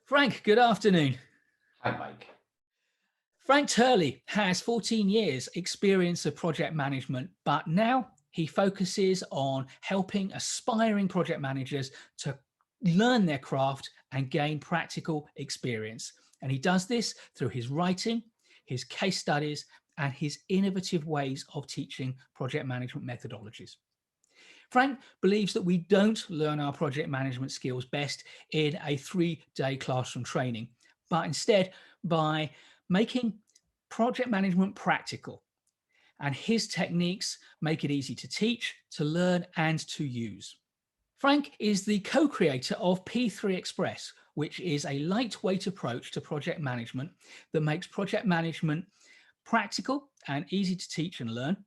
Frank, good afternoon. Hi, Mike. Frank Turley has 14 years experience of project management, but now he focuses on helping aspiring project managers to learn their craft and gain practical experience. And he does this through his writing, his case studies, and his innovative ways of teaching project management methodologies. Frank believes that we don't learn our project management skills best in a 3-day classroom training, but instead by making project management practical. And his techniques make it easy to teach, to learn, and to use. Frank is the co-creator of P3 Express, which is a lightweight approach to project management that makes project management practical and easy to teach and learn.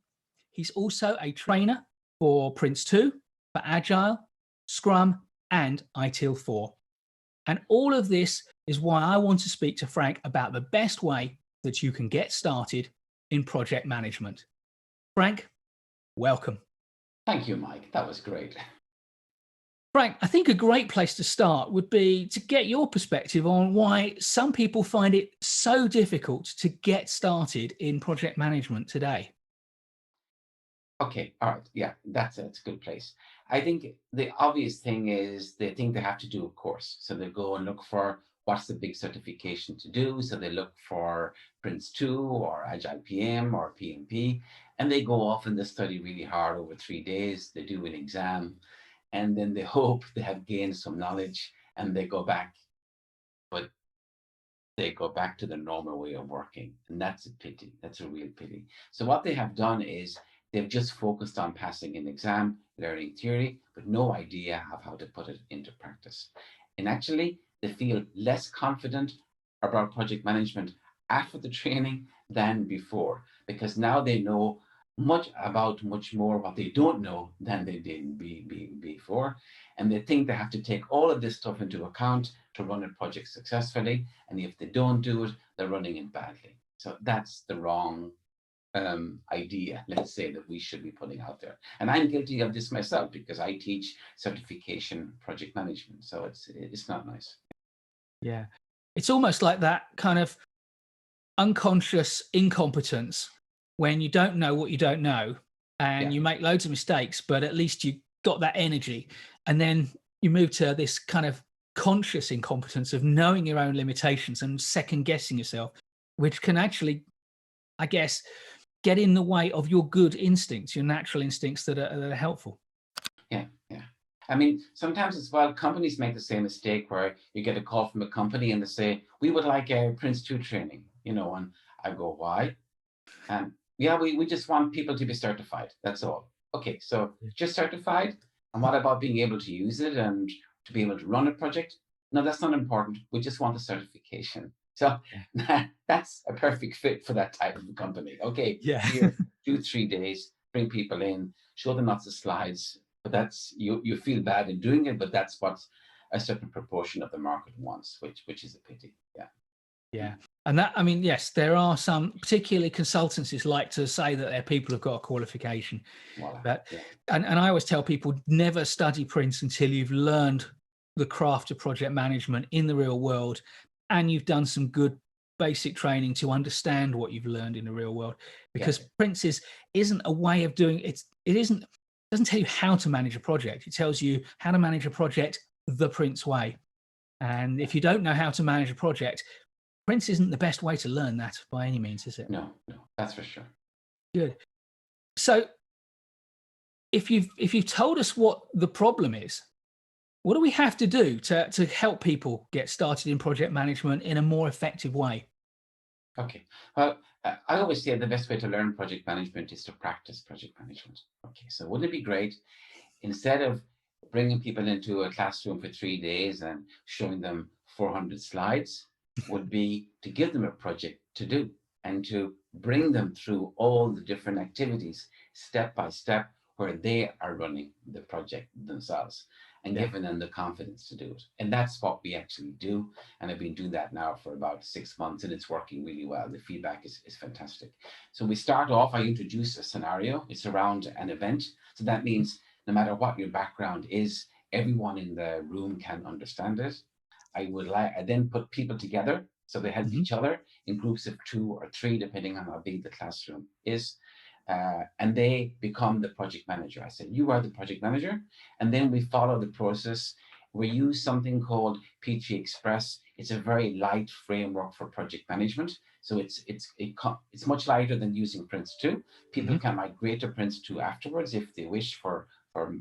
He's also a trainer for PRINCE2, for Agile, Scrum, and ITIL4. And all of this is why I want to speak to Frank about the best way that you can get started in project management. Frank, welcome. Thank you, Mike. That was great. Frank, I think a great place to start would be to get your perspective on why some people find it so difficult to get started in project management today. Okay, all right. Yeah, that's a good place. I think the obvious thing is they think they have to do a course. So they go and look for what's the big certification to do. So they look for PRINCE2 or Agile PM or PMP, and they go off and they study really hard over 3 days. They do an exam, and then they hope they have gained some knowledge and they go back. But they go back to the normal way of working. And that's a pity. That's a real pity. So what they have done is they've just focused on passing an exam, learning theory, but no idea of how to put it into practice. And actually, they feel less confident about project management after the training than before, because now they know much more what they don't know than they did before. And they think they have to take all of this stuff into account to run a project successfully. And if they don't do it, they're running it badly. So that's the wrong idea, let's say, that we should be putting out there. And I'm guilty of this myself because I teach certification project management. So it's not nice. Yeah. It's almost like that kind of unconscious incompetence when you don't know what you don't know and you make loads of mistakes, but at least you got that energy. And then you move to this kind of conscious incompetence of knowing your own limitations and second guessing yourself, which can actually, I guess, get in the way of your good instincts, your natural instincts that are helpful. Yeah. I mean, sometimes as well, companies make the same mistake where you get a call from a company and they say, we would like a PRINCE2 training, and I go, why? And yeah, we just want people to be certified. That's all. Okay, so just certified. And what about being able to use it and to be able to run a project? No, that's not important. We just want the certification. So that's a perfect fit for that type of a company. Okay, here, 2-3 days, bring people in, show them lots of slides, but that's you feel bad in doing it, but that's what a certain proportion of the market wants, which is a pity. Yeah. And that, I mean, yes, there are some, particularly consultancies like to say that their people have got a qualification. Voila. But, and I always tell people, never study Prince until you've learned the craft of project management in the real world and you've done some good basic training to understand what you've learned in the real world. Because Prince isn't a way of doing it. It doesn't tell you how to manage a project. It tells you how to manage a project the Prince way. And if you don't know how to manage a project, Prince isn't the best way to learn that by any means, is it? No, that's for sure. Good. So if you've told us what the problem is, what do we have to do to help people get started in project management in a more effective way? Okay. Well, I always say the best way to learn project management is to practice project management. Okay. So wouldn't it be great, instead of bringing people into a classroom for 3 days and showing them 400 slides, would be to give them a project to do and to bring them through all the different activities step by step where they are running the project themselves and giving them the confidence to do it. And that's what we actually do. And I've been doing that now for about 6 months and it's working really well. The feedback is fantastic. So we start off, I introduce a scenario. It's around an event. So that means no matter what your background is, everyone in the room can understand it. I then put people together so they help each other in groups of 2 or 3, depending on how big the classroom is. And they become the project manager. I said, you are the project manager. And then we follow the process. We use something called PG Express. It's a very light framework for project management. So it's much lighter than using PRINCE2. People can migrate to PRINCE2 afterwards if they wish for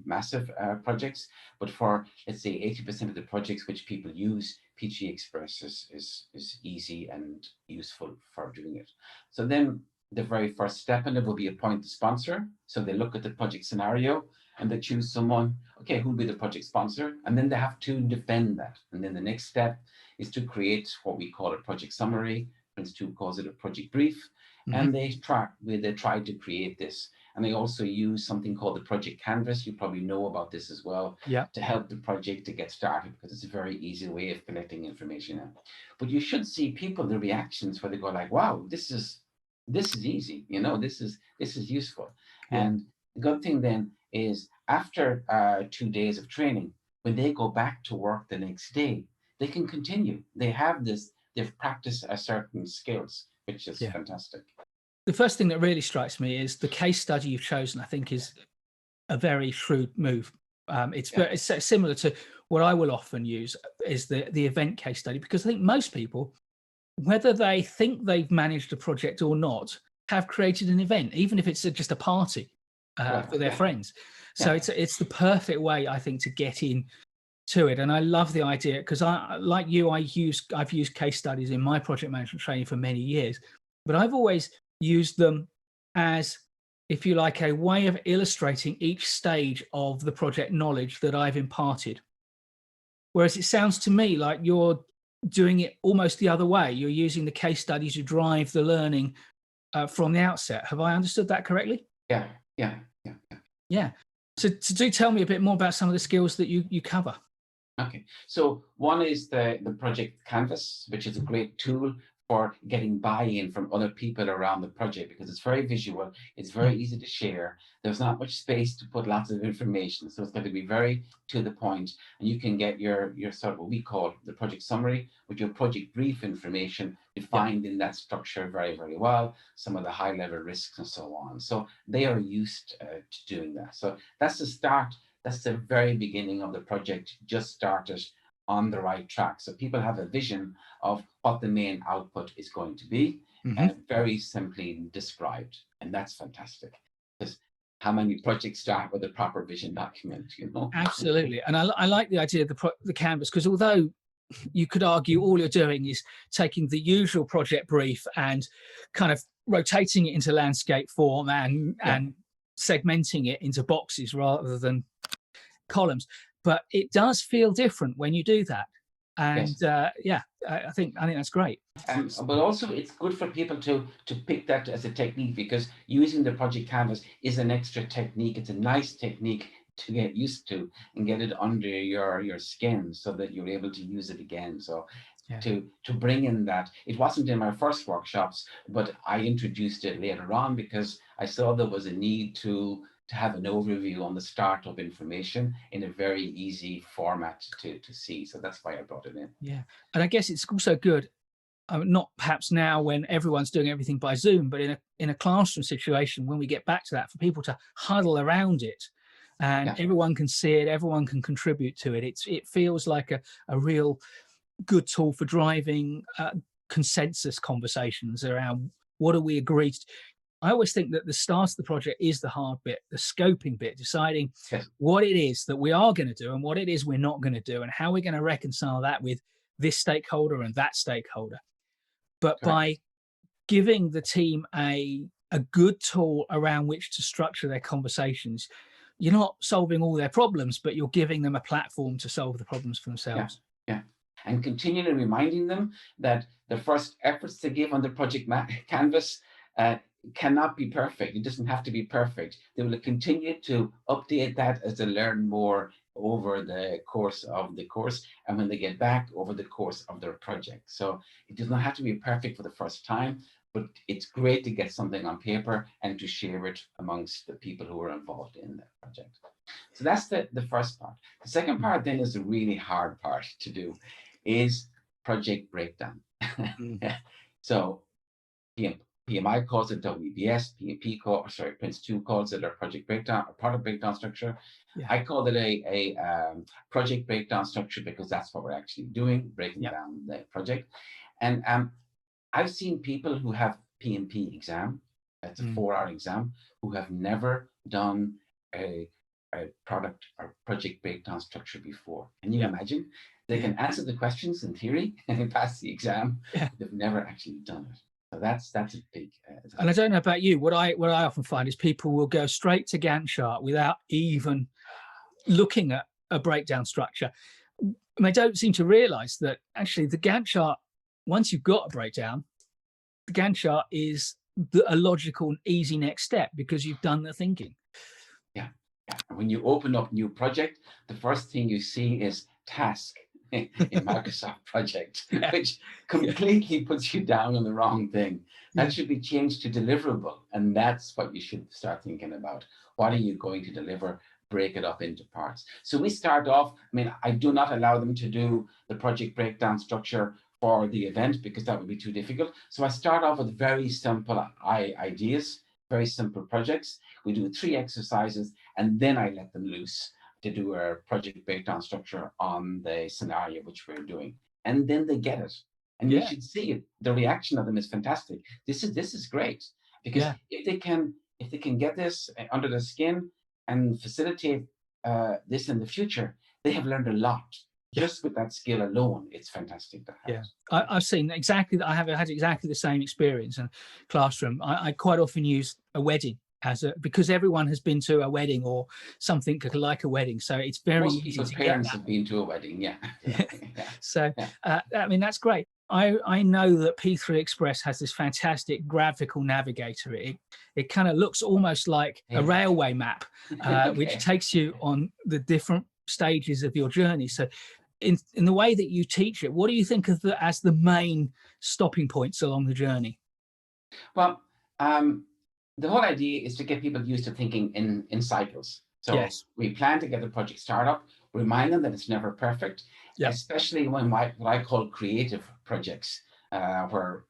massive projects. But for, let's say, 80% of the projects which people use, PG Express is easy and useful for doing it. So then the very first step in it will be appoint the sponsor. So they look at the project scenario and they choose someone, okay, who'll be the project sponsor? And then they have to defend that. And then the next step is to create what we call a project summary. PRINCE2 calls it a project brief. And they try to create this. And they also use something called the project canvas. You probably know about this as well, to help the project to get started, because it's a very easy way of collecting information. But you should see people, the reactions where they go like, wow, this is easy, this is useful. And the good thing then is after 2 days of training, when they go back to work the next day, they can continue. They've practiced a certain skills, which is fantastic. The first thing that really strikes me is the case study you've chosen, I think, is a very shrewd move. It's similar to what I will often use is the event case study, because I think most people, whether they think they've managed a project or not, have created an event, even if it's just a party for their friends. So it's the perfect way, I think, to get in to it. And I love the idea, because like you, I've used case studies in my project management training for many years, but I've always used them as, if you like, a way of illustrating each stage of the project knowledge that I've imparted. Whereas it sounds to me like you're doing it almost the other way. You're using the case studies to drive the learning from the outset. Have I understood that correctly? Yeah. So do tell me a bit more about some of the skills that you cover. Okay, so one is the project canvas, which is a great tool for getting buy-in from other people around the project, because it's very visual, it's very easy to share. There's not much space to put lots of information, so it's going to be very to the point, and you can get your sort of what we call the project summary with your project brief information defined in that structure very, very well, some of the high-level risks and so on. So they are used to doing that. So that's the start. That's the very beginning of the project, just started on the right track. So people have a vision of what the main output is going to be, very simply described. And that's fantastic, because how many projects start with a proper vision document, Absolutely. And I like the idea of the canvas, because although you could argue all you're doing is taking the usual project brief and kind of rotating it into landscape form and segmenting it into boxes rather than columns, but it does feel different when you do that. And I think that's great. But also it's good for people to pick that as a technique, because using the project canvas is an extra technique. It's a nice technique to get used to and get it under your skin, so that you're able to use it again. So to bring in that, it wasn't in my first workshops, but I introduced it later on because I saw there was a need to have an overview on the startup information in a very easy format to see. So that's why I brought it in. Yeah. And I guess it's also good, not perhaps now when everyone's doing everything by Zoom, but in a classroom situation, when we get back to that, for people to huddle around it and everyone can see it, everyone can contribute to it. It feels like a real good tool for driving consensus conversations around what do we agree to. I always think that the start of the project is the hard bit, the scoping bit, deciding what it is that we are going to do and what it is we're not going to do, and how we're going to reconcile that with this stakeholder and that stakeholder. But by giving the team a good tool around which to structure their conversations, you're not solving all their problems, but you're giving them a platform to solve the problems for themselves. And continually reminding them that the first efforts to give on the project canvas cannot be perfect. It doesn't have to be perfect. They will continue to update that as they learn more over the course of the course, and when they get back, over the course of their project. So it does not have to be perfect for the first time, but it's great to get something on paper and to share it amongst the people who are involved in the project. So that's the first part. The second part then is the really hard part to do. is project breakdown. So PMI calls it WBS, PMP PRINCE2 calls it a project breakdown, a product breakdown structure. Yeah. I call it a project breakdown structure because that's what we're actually doing, breaking Yeah. down the project. And I've seen people who have PMP exam, it's a 4-hour exam, who have never done a product or project breakdown structure before. Can you imagine? They can answer the questions in theory and pass the exam. They've never actually done it. So that's a big. And I don't know about you. What I often find is people will go straight to Gantt chart without even looking at a breakdown structure. And they don't seem to realize that actually the Gantt chart, once you've got a breakdown, the Gantt chart is a logical and easy next step because you've done the thinking. Yeah. When you open up new project, the first thing you see is task in Microsoft Project, which completely puts you down on the wrong thing. That should be changed to deliverable. And that's what you should start thinking about. What are you going to deliver? Break it up into parts. So we start off, I mean, I do not allow them to do the project breakdown structure for the event because that would be too difficult. So I start off with very simple ideas, very simple projects. We do 3 exercises, and then I let them loose to do a project breakdown structure on the scenario which we're doing. And then they get it. And you should see it. The reaction of them is fantastic. This is great. Because if they can get this under the skin and facilitate this in the future, they have learned a lot. Just with that skill alone, it's fantastic to have. I've seen exactly that. I have had exactly the same experience in classroom. I quite often use a wedding because everyone has been to a wedding or something like a wedding, so it's very Most easy people's to parents get that. have been to a wedding. So I mean, that's great. I know that P3 Express has this fantastic graphical navigator. It kind of looks almost like a railway map, which takes you on the different stages of your journey. So in the way that you teach it, what do you think of as the main stopping points along the journey? Well, the whole idea is to get people used to thinking in cycles. So we plan to get the project started up, remind them that it's never perfect, especially when what I call creative projects, where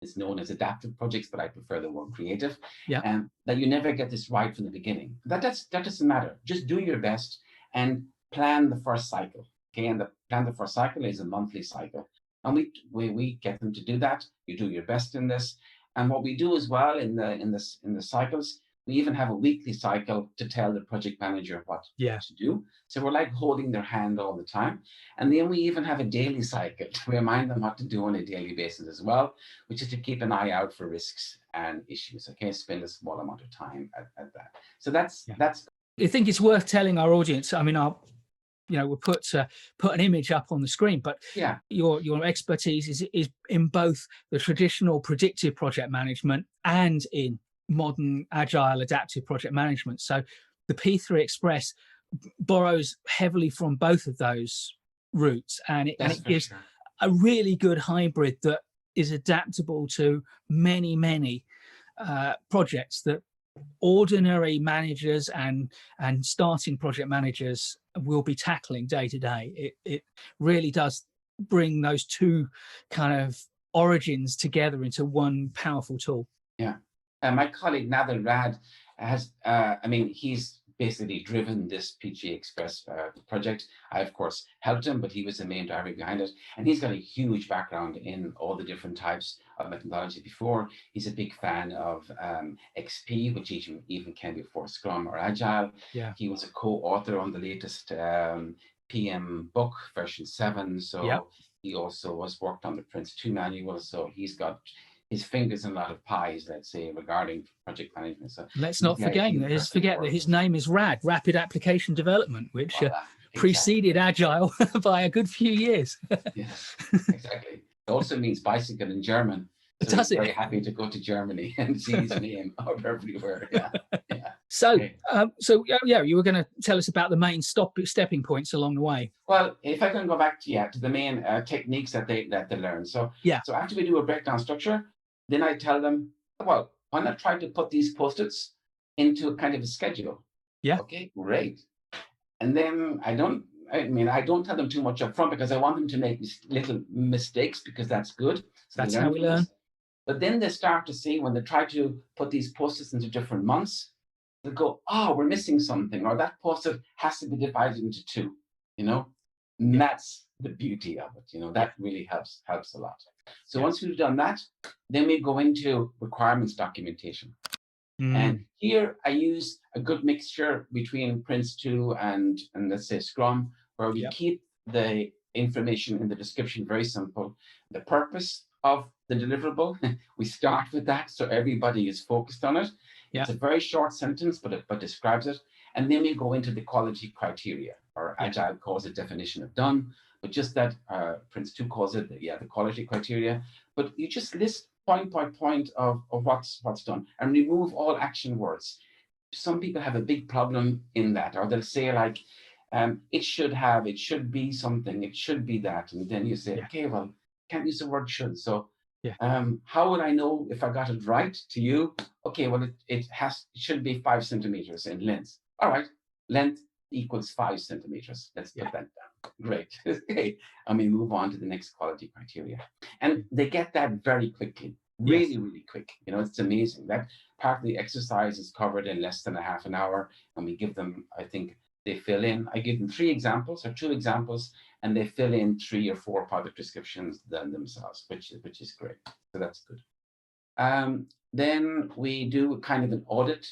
it's known as adaptive projects, but I prefer the word creative, that you never get this right from the beginning. That doesn't matter. Just do your best and plan the first cycle. Okay, and plan the first cycle is a monthly cycle. And we get them to do that. You do your best in this. And what we do as well in the cycles, we even have a weekly cycle to tell the project manager what to do. So we're like holding their hand all the time. And then we even have a daily cycle to remind them what to do on a daily basis as well, which is to keep an eye out for risks and issues. Okay, spend a small amount of time at that. So that's. I think it's worth telling our audience. I mean, we'll put an image up on the screen, but your expertise is in both the traditional predictive project management and in modern agile adaptive project management. So the P3 Express borrows heavily from both of those routes, and it gives a really good hybrid that is adaptable to many projects that ordinary managers and starting project managers will be tackling day to day. It really does bring those two kind of origins together into one powerful tool. My colleague Nader Rad has, he's basically driven this PG Express project. I, of course, helped him, but he was the main driver behind it. And he's got a huge background in all the different types of methodology before. He's a big fan of XP, which even came before Scrum or Agile. He was a co-author on the latest PM book, version 7. So he also worked on the PRINCE2 manual. So he's got his fingers in a lot of pies, let's say, regarding project management. So let's not forget that his name is RAD, Rapid Application Development, which preceded Agile by a good few years. Exactly. It also means bicycle in German. So he's very happy to go to Germany and see his name up everywhere. So you were going to tell us about the main stepping points along the way. Well, if I can go back to the main techniques that they learn. So after we do a breakdown structure, then I tell them, well, why not try to put these post-its into a kind of a schedule? Okay, great. And then I mean, I don't tell them too much up front because I want them to make little mistakes because that's good. So That's they how learn we from learn. this. But then they start to see when they try to put these post-its into different months, they go, oh, we're missing something, or that post-it has to be divided into two, you know? And Yeah. that's the beauty of it, you know, that really helps a lot. So Yeah. once we've done that, then we go into requirements documentation. And here I use a good mixture between Prince2 and let's say Scrum, where we Yeah. keep the information in the description very simple. The purpose of the deliverable, we start with that so everybody is focused on it. Yeah. It's a very short sentence, but it describes it. And then we go into the quality criteria, or Yeah. Agile calls it definition of done, but just that Prince2 calls it, the quality criteria. But you just list point by point of what's done and remove all action words. Some people have a big problem in that, or they'll say like, it should be something, it should be that. And then you say, Yeah. okay, well, can't use the word should. So Yeah. how would I know if I got it right to you? Okay, well, it should be 5 centimeters in length. All right, length equals 5 centimeters. Let's put that down. Great. Okay, and we move on to the next quality criteria. And they get that very quickly, really, really quick. You know, it's amazing. That part of the exercise is covered in less than a half an hour. And we give them, I think, they fill in, I give them 3 examples or 2 examples, and they fill in 3 or 4 product descriptions themselves, which is great. So that's good. Then we do kind of an audit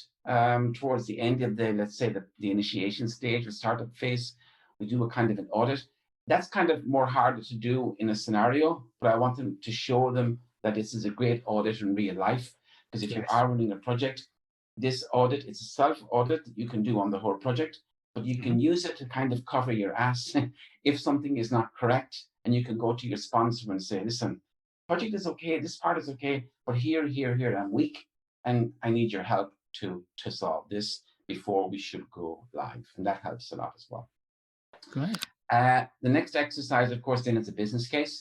towards the end of the, let's say, the initiation stage or startup phase. We do a kind of an audit. That's kind of more harder to do in a scenario, but I want them to show them that this is a great audit in real life. Because if you are running a project, this audit, it's a self-audit that you can do on the whole project, but you can use it to kind of cover your ass if something is not correct, and you can go to your sponsor and say, listen, project is okay, this part is okay, but here, I'm weak, and I need your help to solve this before we should go live. And that helps a lot as well. Great. The next exercise, of course, then is a business case.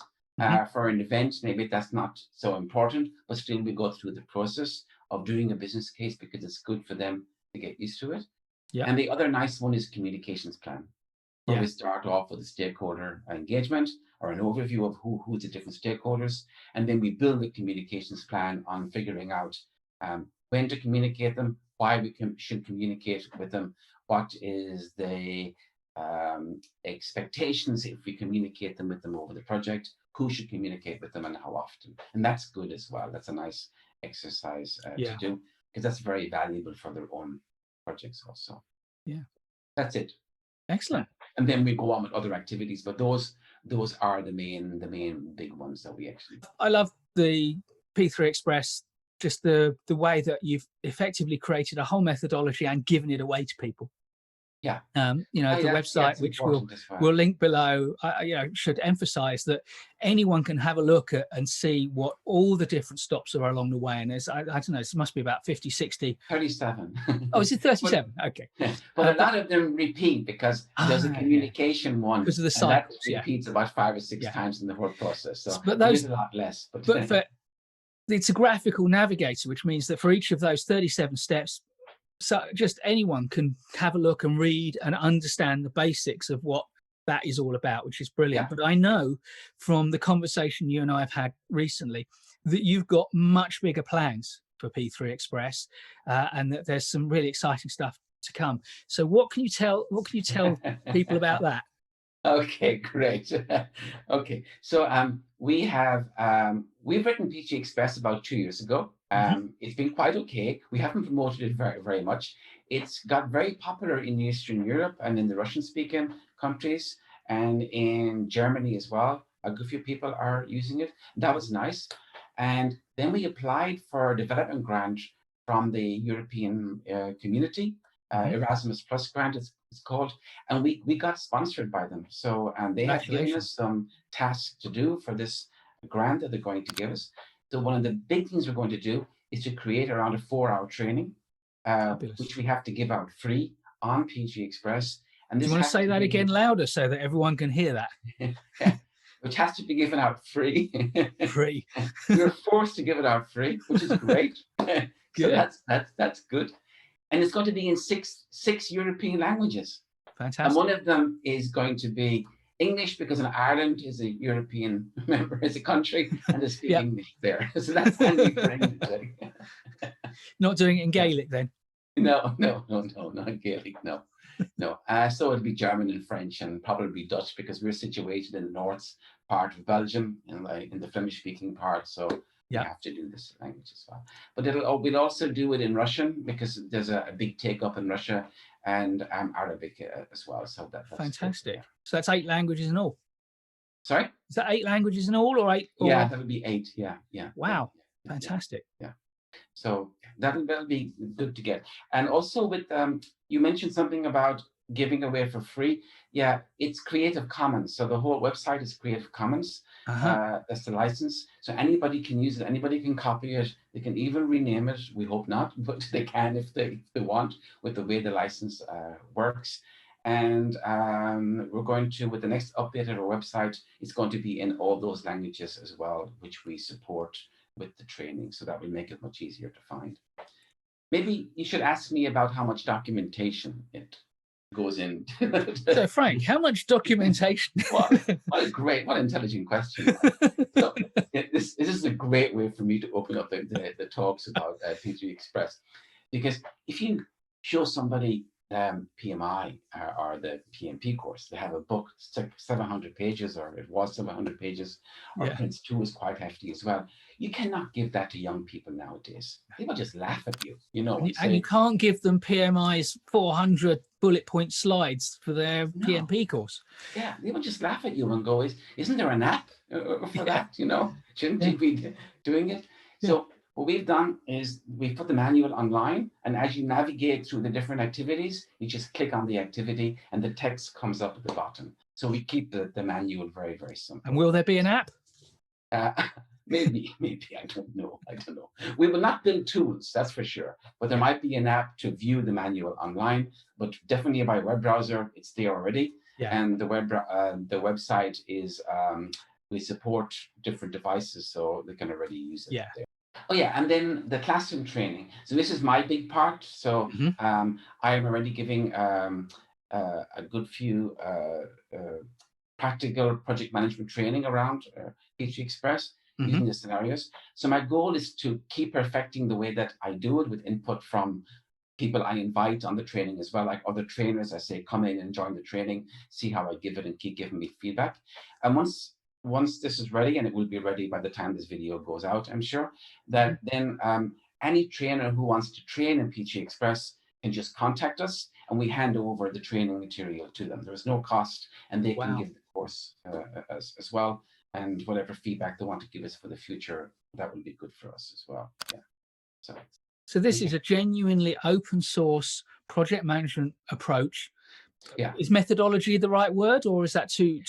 For an event, maybe that's not so important, but still we go through the process of doing a business case because it's good for them to get used to it. Yeah. And the other nice one is communications plan, where we start off with a stakeholder engagement or an overview of who's the different stakeholders. And then we build a communications plan on figuring out when to communicate them, why we should communicate with them, what is the expectations if we communicate them with them over the project, who should communicate with them and how often. And that's good as well. That's a nice exercise to do, because that's very valuable for their own projects also. Yeah. That's it. Excellent. And then we go on with other activities, but those are the main big ones that we actually. I love the P3 Express, just the way that you've effectively created a whole methodology and given it away to people. Yeah. You know, the website, which we'll link below, you know, should emphasize that anyone can have a look at and see what all the different stops are along the way. And there's, I don't know, it must be about 50, 60. 37. Oh, is it 37? Okay. But a lot of them repeat because there's a communication one. Because of the cycles, that repeats about 5 or 6 times in the whole process. So but those, a lot less. But for, it's a graphical navigator, which means that for each of those 37 steps, so just anyone can have a look and read and understand the basics of what that is all about, which is brilliant. But I know from the conversation you and I have had recently that you've got much bigger plans for P3 Express, and that there's some really exciting stuff to come. So what can you tell people about that? Okay, great. Okay, so we've written P3 Express about 2 years ago. It's been quite okay. We haven't promoted it very, very much. It's got very popular in Eastern Europe and in the Russian-speaking countries and in Germany as well. A good few people are using it. That was nice. And then we applied for a development grant from the European community. Erasmus Plus grant it's called, and we got sponsored by them. So they have given us some tasks to do for this grant that they're going to give us. So one of the big things we're going to do is to create around a 4-hour training, which we have to give out free on P3 Express. And do you want to say that again louder so that everyone can hear that? Which has to be given out free. Free. We're forced to give it out free, which is great. So that's good. And it's going to be in six European languages. And Fantastic. one of them is going to be English, because in Ireland is a European member, is a country, and they speak Yeah. English there. So that's handy for English. Not doing it in Yeah. Gaelic then. No, not Gaelic, no. No. So it'll be German and French and probably Dutch, because we're situated in the north part of Belgium, in the Flemish-speaking part. So we Yeah. have to do this language as well. But we'll also do it in Russian, because there's a big take up in Russia, and Arabic as well. So that's Fantastic. good, yeah. So that's 8 languages in all. Sorry? Is that 8 languages in all, or 8? Yeah, Or that would be 8. Yeah, yeah. wow, Yeah, fantastic. yeah. So that'll be good to get. And also with you mentioned something about giving away for free. Yeah, it's Creative Commons. So the whole website is Creative Commons. That's the license. So anybody can use it. Anybody can copy it. They can even rename it. We hope not, but they can if they want, with the way the license works. And we're going to, with the next update of our website, it's going to be in all those languages as well, which we support with the training. So that will make it much easier to find. Maybe you should ask me about how much documentation it goes in. So Frank, how much documentation? what intelligent question. So this is a great way for me to open up the talks about P3 Express, because if you show somebody PMI or the PMP course, they have a book, it's like 700 pages, or it was 700 pages, or Yeah. PRINCE2 is quite hefty as well. You cannot give that to young people nowadays. They will just laugh at you, and And you can't give them PMI's 400 bullet point slides for their PMP course. Yeah, they will just laugh at you and go, isn't there an app for that? Shouldn't you be doing it? So what we've done is we've put the manual online, and as you navigate through the different activities, you just click on the activity and the text comes up at the bottom. So we keep the manual very, very simple. And will there be an app? Maybe, I don't know. We will not build tools, that's for sure. But there might be an app to view the manual online, but definitely by web browser, it's there already. Yeah. And the website is, we support different devices, so they can already use it there. Oh yeah, and then the classroom training. So this is my big part. So I am already giving a good few practical project management training around P3 Express using the scenarios. So my goal is to keep perfecting the way that I do it, with input from people I invite on the training as well, like other trainers. I say, come in and join the training, see how I give it, and keep giving me feedback. And once this is ready, and it will be ready by the time this video goes out, I'm sure, that then any trainer who wants to train in P3 Express can just contact us, and we hand over the training material to them. There's no cost, and they can give the course as well, and whatever feedback they want to give us for the future, that will be good for us as well. Yeah. So this is a genuinely open source project management approach. Yeah. Is methodology the right word, or is that too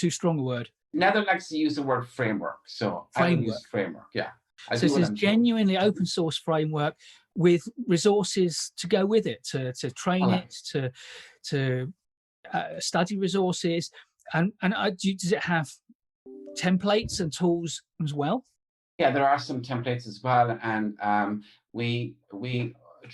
strong a word? Nader likes to use the word framework, so I will use framework. Yeah. So this is genuinely open source framework with resources to go with it, to train it, to study resources, and does it have templates and tools as well? Yeah, there are some templates as well, and we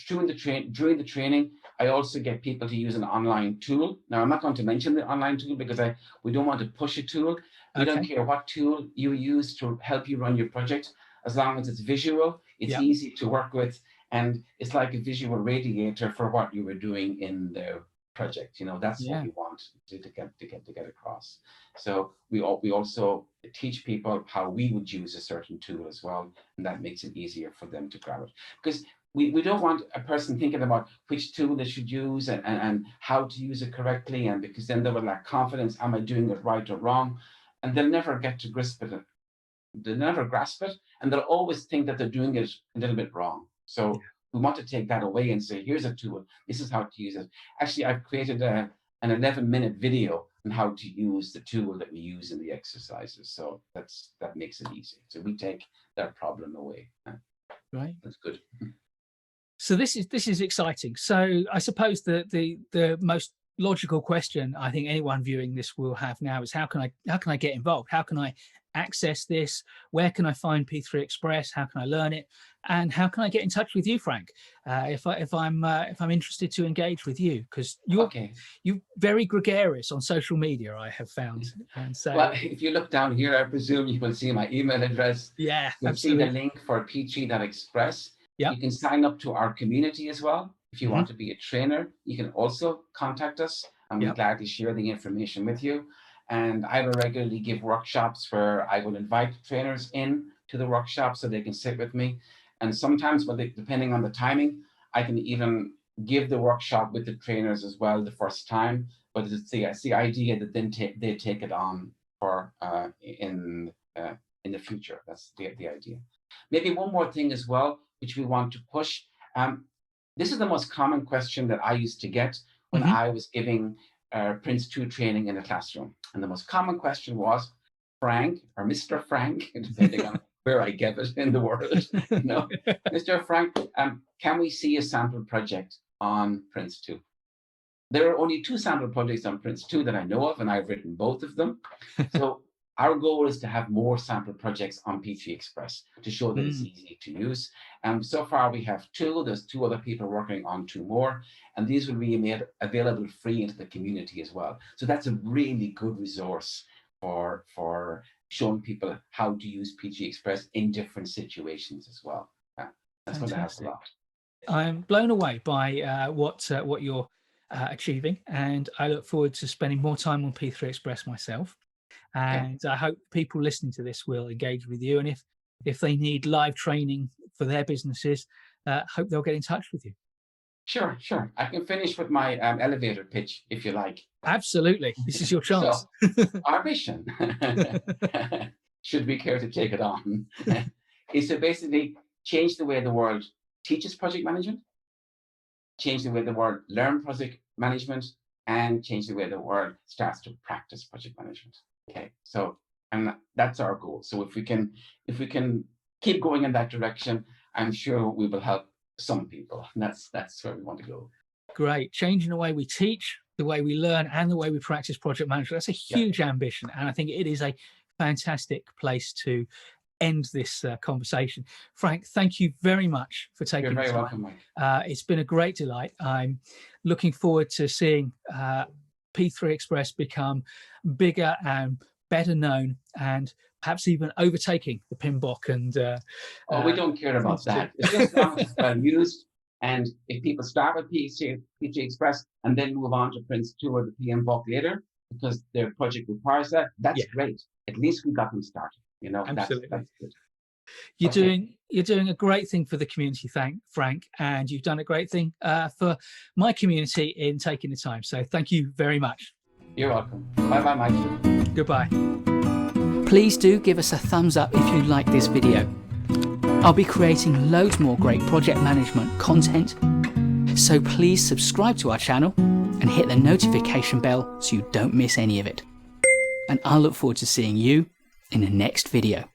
during the training, I also get people to use an online tool. Now, I'm not going to mention the online tool because we don't want to push a tool. We don't care what tool you use to help you run your project, as long as it's visual, it's easy to work with, and it's like a visual radiator for what you were doing in the project. That's what we want to get across. So we also teach people how we would use a certain tool as well, and that makes it easier for them to grab it. Because we don't want a person thinking about which tool they should use and how to use it correctly, and because then they will lack confidence. Am I doing it right or wrong? And they'll never get to grasp it. They'll never grasp it, and they'll always think that they're doing it a little bit wrong. So we want to take that away and say, here's a tool. This is how to use it. Actually, I've created an 11-minute video on how to use the tool that we use in the exercises. So that makes it easy. So we take that problem away. Right. That's good. So this is exciting. So I suppose the most logical question I think anyone viewing this will have now is how can I get involved? How can I access this? Where can I find P3 Express? How can I learn it? And how can I get in touch with you, Frank, if I'm interested to engage with you? Because you're very gregarious on social media, I have found. And so, well, if you look down here, I presume you will see my email address. Yeah, you'll absolutely. see the link for P3.Express. Yeah, you can sign up to our community as well. If you want to be a trainer, you can also contact us, and we'd gladly share the information with you. And I will regularly give workshops where I will invite trainers in to the workshop so they can sit with me. And sometimes, depending on the timing, I can even give the workshop with the trainers as well the first time. But it's the idea that then they take it on for in the future. That's the idea. Maybe one more thing as well, which we want to push. This is the most common question that I used to get when I was giving PRINCE2 training in a classroom. And the most common question was, Frank, or Mr. Frank, depending on where I get it in the world, Mr. Frank, can we see a sample project on PRINCE2? There are only 2 sample projects on PRINCE2 that I know of, and I've written both of them. So our goal is to have more sample projects on P3 Express to show that it's easy to use. And so far we have 2. There's 2 other people working on 2 more, and these will be made available free into the community as well. So that's a really good resource for showing people how to use P3 Express in different situations as well. That's going to help a lot. I'm blown away by what you're achieving, and I look forward to spending more time on P3 Express myself. And I hope people listening to this will engage with you. And if they need live training for their businesses, hope they'll get in touch with you. Sure. I can finish with my elevator pitch if you like. Absolutely. This is your chance. So, our mission, should we care to take it on, is to basically change the way the world teaches project management, change the way the world learns project management, and change the way the world starts to practice project management. Okay, so, and that's our goal. So if we can keep going in that direction, I'm sure we will help some people. And that's where we want to go. Great. Changing the way we teach, the way we learn, and the way we practice project management. That's a huge ambition. And I think it is a fantastic place to end this conversation. Frank, thank you very much for taking the time. You're very welcome, Mike. It's been a great delight. I'm looking forward to seeing P3 Express become bigger and better known, and perhaps even overtaking the PMBOK. And we don't care about that. It's just well used. And if people start with P3 Express and then move on to PRINCE2 or the PMBOK later, because their project requires that, that's great. At least we got them started. Absolutely. That's good. You're doing a great thing for the community, Frank, and you've done a great thing for my community in taking the time. So thank you very much. You're welcome. Bye-bye, Mike. Goodbye. Please do give us a thumbs up if you like this video. I'll be creating loads more great project management content, so please subscribe to our channel and hit the notification bell so you don't miss any of it. And I'll look forward to seeing you in the next video.